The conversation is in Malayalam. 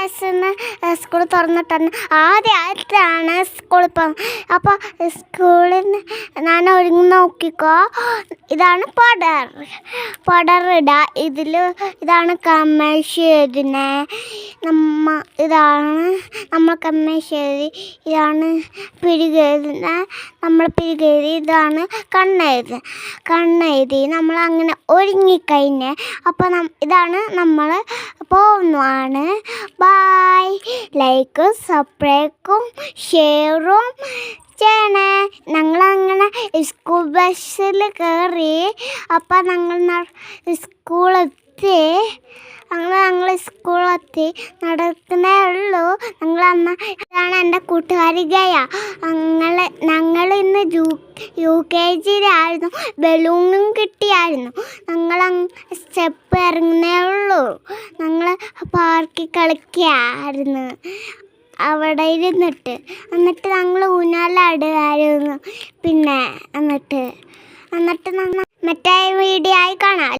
ക്ലാസ്സിൽ നിന്ന് സ്കൂൾ തുറന്നിട്ടാണ് ആദ്യമായിട്ടാണ് സ്കൂളിൽ പോകുന്നത്. അപ്പോൾ സ്കൂളിൽ നിന്ന് ഞാൻ ഒരുങ്ങി നോക്കിക്കോ. ഇതാണ് പടറിട. ഇതാണ് കമ്മേശ്ശേരിനെ ഇതാണ് നമ്മൾ കമ്മേശ്ശേരി. ഇതാണ് പിരികേരിനെ നമ്മൾ പിരികേരി. ഇതാണ് കണ്ണെഴുതി നമ്മൾ അങ്ങനെ ഒരുങ്ങിക്കഴിഞ്ഞ് അപ്പോൾ ഇതാണ് നമ്മൾ പോകുന്നതാണ്. ബൈ. ലൈക്കും സബ്സ്ക്രൈബും ഷെയറും ചെയ്യണേ. ഞങ്ങളങ്ങനെ സ്കൂൾ ബസ്സിൽ കയറി. അപ്പം ഞങ്ങൾ സ്കൂളെത്തി. ഞങ്ങൾ സ്കൂളെത്തി നടക്കുന്നേ ഉള്ളൂ. ഇതാണ് എൻ്റെ കൂട്ടുകാരി ഗയ. ഞങ്ങൾ ഇന്ന് UKGയിലായിരുന്നു. ബലൂണും കിട്ടിയായിരുന്നു. ഞങ്ങൾ സ്റ്റെപ്പ് ഇറങ്ങുന്നേ ഉള്ളൂ. ഞങ്ങൾ പാർക്കിൽ കളിക്കുകയായിരുന്നു അവിടെ ഇരുന്നിട്ട്. എന്നിട്ട് ഞങ്ങൾ ഊഞ്ഞാലാടുമായിരുന്നു. പിന്നെ എന്നിട്ട് ഞങ്ങൾ മറ്റേ വീഡിയോ ആയി കാണാം.